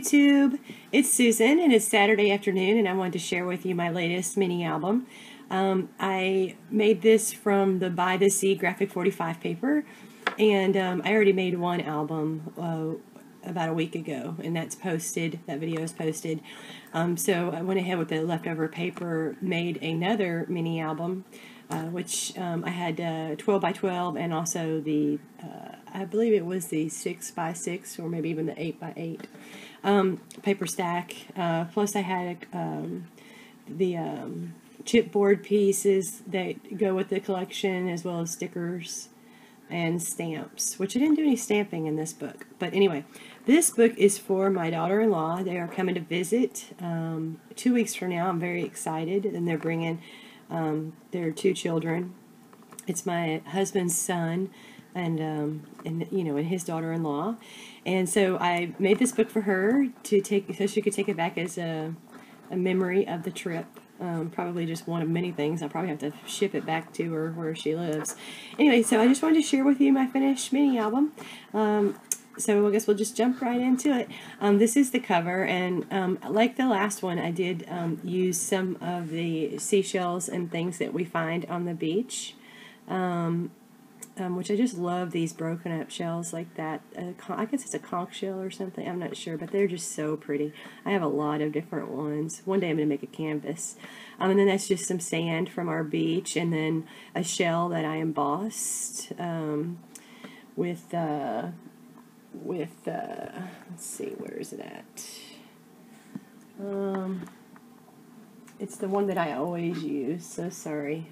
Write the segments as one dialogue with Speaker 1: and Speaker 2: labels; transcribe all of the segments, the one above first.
Speaker 1: YouTube, it's Susan and it's Saturday afternoon and I wanted to share with you my latest mini album. I made this from the By the Sea G45 paper, and I already made one album about a week ago, and that's posted, that video is posted. So I went ahead with the leftover paper, made another mini album, which I had 12 by 12 and also the I believe it was the 6 by 6 or maybe even the 8 by 8 paper stack. Plus I had the chipboard pieces that go with the collection, as well as stickers and stamps, which I didn't do any stamping in this book. But anyway, this book is for my daughter-in-law. They are coming to visit 2 weeks from now. I'm very excited, and they're bringing their 2 children. It's my husband's son and his daughter-in-law. And so I made this book for her to take, so she could take it back as a memory of the trip. Probably just one of many things. I'll probably have to ship it back to her where she lives. Anyway, so I just wanted to share with you my finished mini album. So I guess we'll just jump right into it. This is the cover, and like the last one, I did use some of the seashells and things that we find on the beach. Which I just love, these broken up shells like that. I guess it's a conch shell or something, I'm not sure, but they're just so pretty. I have a lot of different ones. One day I'm going to make a canvas. And then that's just some sand from our beach, and then a shell that I embossed with let's see, where is it at? It's the one that I always use, so sorry.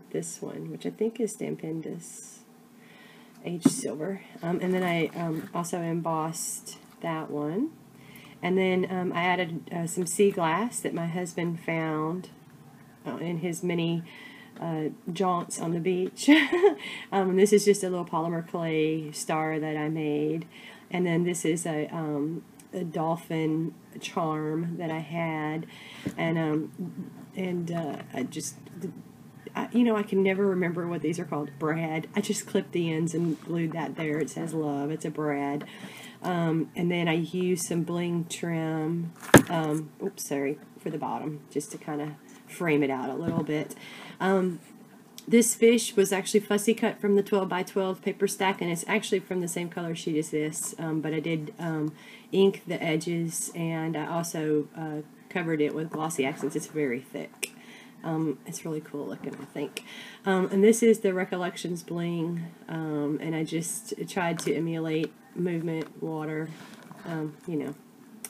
Speaker 1: This one, which I think is Stampendous Aged Silver. And then I also embossed that one. And then I added some sea glass that my husband found in his many jaunts on the beach. This is just a little polymer clay star that I made. And then this is a dolphin charm that I had, and I just, I can never remember what these are called. Brad. I just clipped the ends and glued that there. It says love. It's a brad. And then I used some bling trim. Oops, sorry, for the bottom, just to kind of frame it out a little bit. This fish was actually fussy cut from the 12 by 12 paper stack, and it's actually from the same color sheet as this, but I did ink the edges, and I also covered it with glossy accents. It's very thick. It's really cool looking, I think. And this is the Recollections bling, and I just tried to emulate movement, water,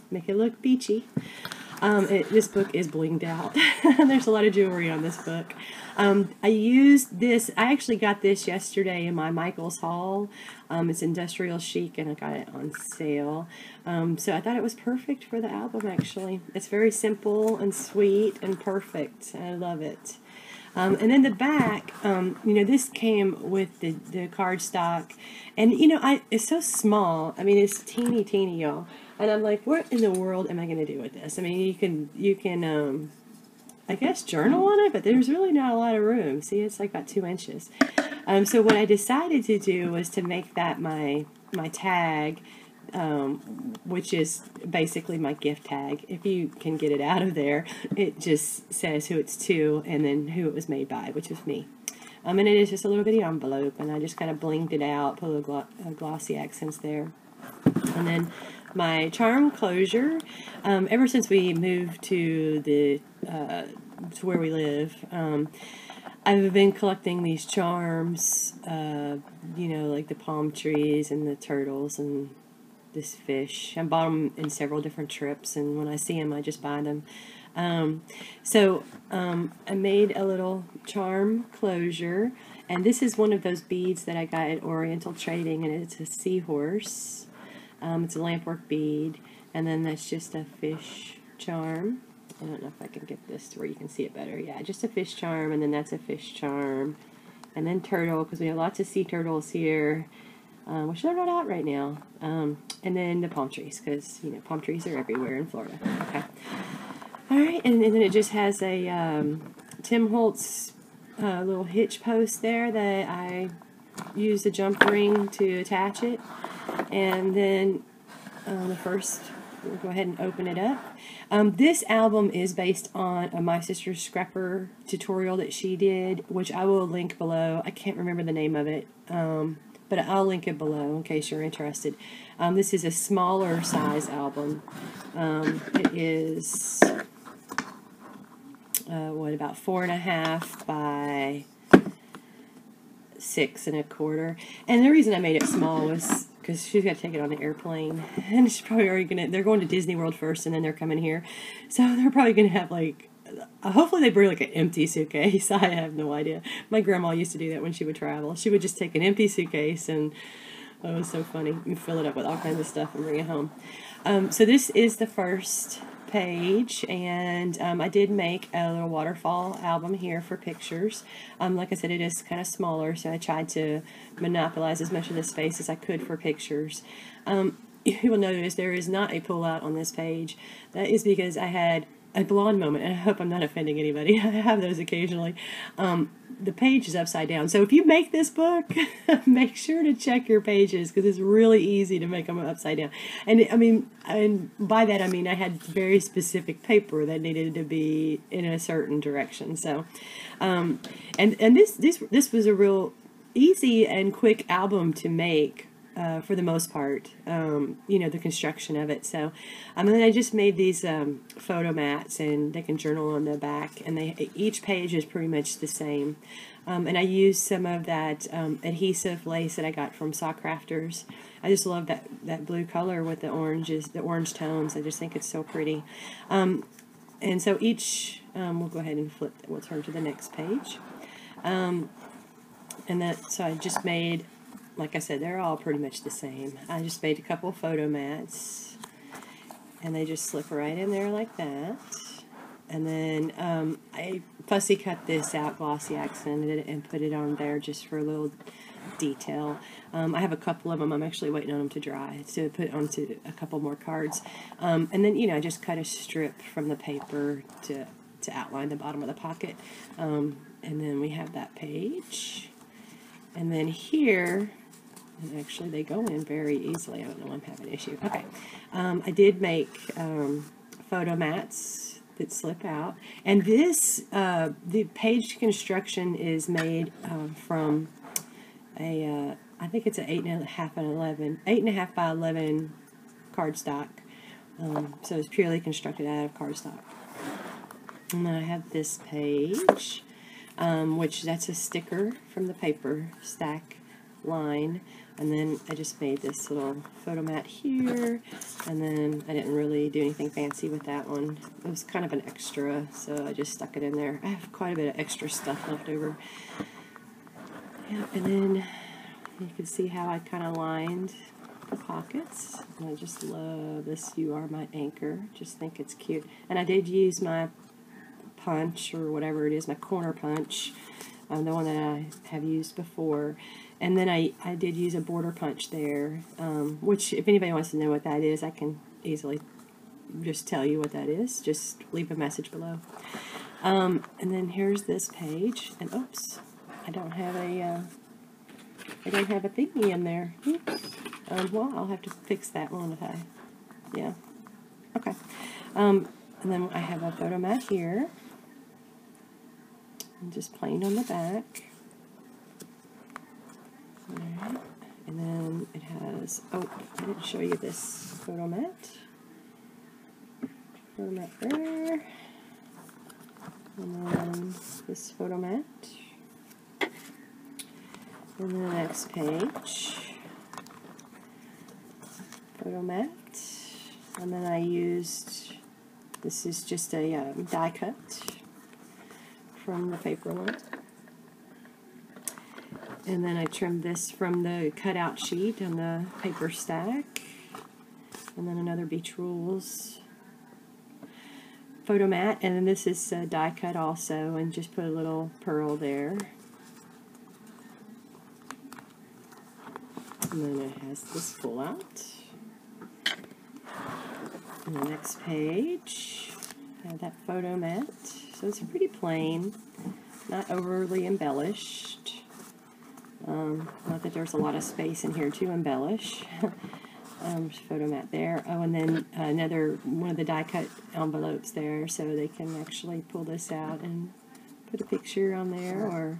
Speaker 1: make it look beachy. This book is blinged out. There's a lot of jewelry on this book. I used this, I actually got this yesterday in my Michael's haul. It's industrial chic, and I got it on sale. So I thought it was perfect for the album, actually. It's very simple and sweet and perfect. I love it. And then the back, this came with the cardstock, and it's so small. I mean, it's teeny, y'all. And I'm like, what in the world am I going to do with this? I mean, you can, I guess journal on it, but there's really not a lot of room. See, it's like about 2 inches. So what I decided to do was to make that my tag, which is basically my gift tag. If you can get it out of there, it just says who it's to and then who it was made by, which is me. And it is just a little bitty envelope, and I just kind of blinged it out, put a glossy accents there. And then my charm closure, ever since we moved to to where we live, I've been collecting these charms, like the palm trees and the turtles and this fish. I bought them in several different trips, and when I see them, I just buy them. So I made a little charm closure, and this is one of those beads that I got at Oriental Trading, and it's a seahorse. It's a Lampwork bead, and then that's just a fish charm. I don't know if I can get this to where you can see it better. Yeah, just a fish charm, and then that's a fish charm. And then turtle, because we have lots of sea turtles here, which they're not out right now. And then the palm trees, because, palm trees are everywhere in Florida. Okay. All right, and then it just has a Tim Holtz little hitch post there that I used a jump ring to attach it. And then the first we'll go ahead and open it up. This album is based on My Sister's Scrapper tutorial that she did, which I will link below. I can't remember the name of it, but I'll link it below in case you're interested. This is a smaller size album. It is, what, about 4.5 by 6 1/4. And the reason I made it small was because she's got to take it on the airplane, and she's probably already they're going to Disney World first, and then they're coming here, so they're probably gonna have like, hopefully they bring like an empty suitcase. I have no idea. My grandma used to do that when she would travel. She would just take an empty suitcase, and oh, it was so funny. You fill it up with all kinds of stuff and bring it home. So this is the first page, and I did make a little waterfall album here for pictures. Like I said, it is kind of smaller, so I tried to monopolize as much of the space as I could for pictures. You will notice there is not a pull-out on this page. That is because I had a blonde moment, and I hope I'm not offending anybody. I have those occasionally. The page is upside down, so if you make this book, make sure to check your pages, because it's really easy to make them upside down. And I mean, and by that I mean I had very specific paper that needed to be in a certain direction. So, and this was a real easy and quick album to make. For the most part, you know, the construction of it. So, and then I just made these photo mats, and they can journal on the back, and each page is pretty much the same. And I used some of that adhesive lace that I got from Sock Crafters. I just love that blue color with the orange tones. I just think it's so pretty. And so each, we'll go ahead and flip. We'll turn to the next page. And so I just made, like I said, they're all pretty much the same. I just made a couple photo mats, and they just slip right in there like that. And then I fussy cut this out, glossy accented it, and put it on there just for a little detail. I have a couple of them. I'm actually waiting on them to dry to put onto a couple more cards. And then, you know, I just cut a strip from the paper to outline the bottom of the pocket. And then we have that page. And then here, and actually they go in very easily. I don't know why I'm having an issue. Okay. I did make photo mats that slip out. And this, the page construction is made from a, I think it's an 8.5 by 11 cardstock. So it's purely constructed out of cardstock. And then I have this page, which that's a sticker from the paper stack line. And then I just made this little photo mat here, and then I didn't really do anything fancy with that one. It was kind of an extra, so I just stuck it in there. I have quite a bit of extra stuff left over. Yeah, and then you can see how I kind of lined the pockets. And I just love this "You Are My Anchor." Just think it's cute. And I did use my punch, or whatever it is, my corner punch, the one that I have used before. And then I did use a border punch there, which if anybody wants to know what that is, I can easily just tell you what that is. Just leave a message below. And then here's this page, and oops, I don't have a thingy in there. Oops. Well, I'll have to fix that one if I, yeah, okay. And then I have a photo mat here, and just plain on the back. Alright, and then it has, oh, I didn't show you this photo mat. Photo mat there. And then this photo mat. And then the next page. Photo mat. And then I used, this is just a die cut from the paper one. And then I trimmed this from the cutout sheet on the paper stack. And then another Beach Rules photo mat. And then this is die cut also, and just put a little pearl there. And then it has this pull out. And the next page, I have that photo mat. So it's pretty plain, not overly embellished. Not that there's a lot of space in here to embellish. photo mat there. Oh, and then another one of the die cut envelopes there, so they can actually pull this out and put a picture on there,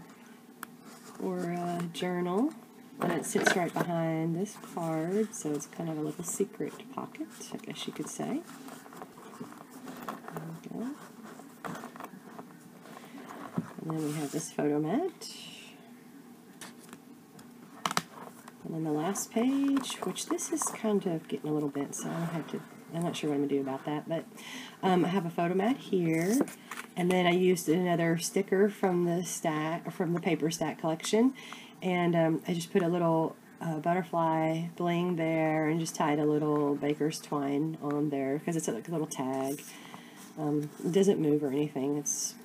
Speaker 1: or a journal. And it sits right behind this card, so it's kind of a little secret pocket, I guess you could say. There we go. And then we have this photo mat. And then the last page, which this is kind of getting a little bent, so I'm not sure what I'm going to do about that, but I have a photo mat here, and then I used another sticker from the paper stack collection, and I just put a little butterfly bling there, and just tied a little baker's twine on there, because it's like a little tag. It doesn't move or anything, it's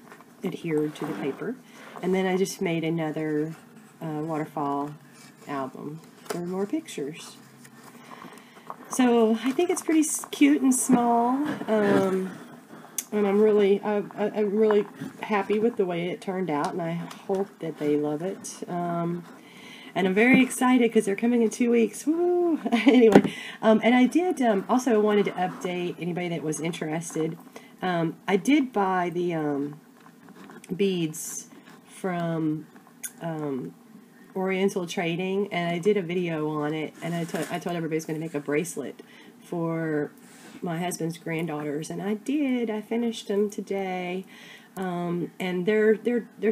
Speaker 1: adhered to the paper. And then I just made another waterfall album for more pictures. So I think it's pretty cute and small, and I'm really happy with the way it turned out, and I hope that they love it. And I'm very excited because they're coming in 2 weeks. Woo! Anyway, and I did also wanted to update anybody that was interested. I did buy the beads from Oriental Trading, and I did a video on it, and I told everybody I was going to make a bracelet for my husband's granddaughters, and I did. I finished them today, and they're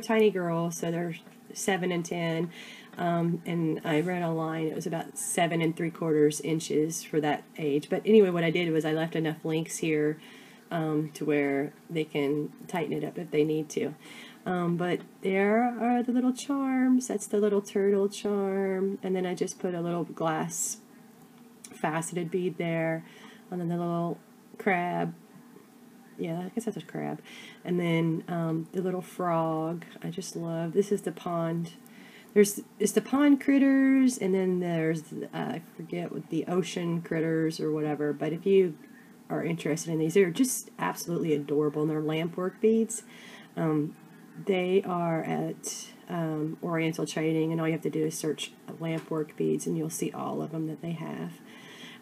Speaker 1: tiny girls, so they're 7 and 10, and I read online it was about 7 3/4 inches for that age. But anyway, what I did was I left enough links here to where they can tighten it up if they need to. But there are the little charms. That's the little turtle charm, and then I just put a little glass faceted bead there, and then the little crab. Yeah, I guess that's a crab. And then the little frog. I just love. This is the pond. It's the pond critters, and then there's I forget what the ocean critters or whatever. But if you are interested in these, they're just absolutely adorable, and they're Lampwork beads. They are at Oriental Trading, and all you have to do is search Lampwork beads, and you'll see all of them that they have.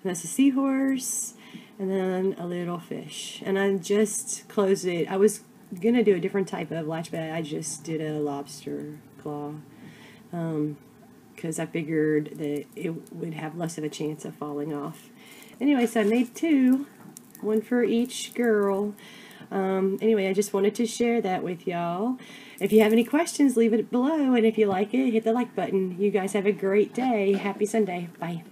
Speaker 1: And that's a seahorse, and then a little fish. And I just closed it. I was going to do a different type of latch, but I just did a lobster claw, because I figured that it would have less of a chance of falling off. Anyway, so I made 2, one for each girl. Anyway, I just wanted to share that with y'all. If you have any questions, leave it below, and if you like it, hit the like button. You guys have a great day. Happy Sunday. Bye.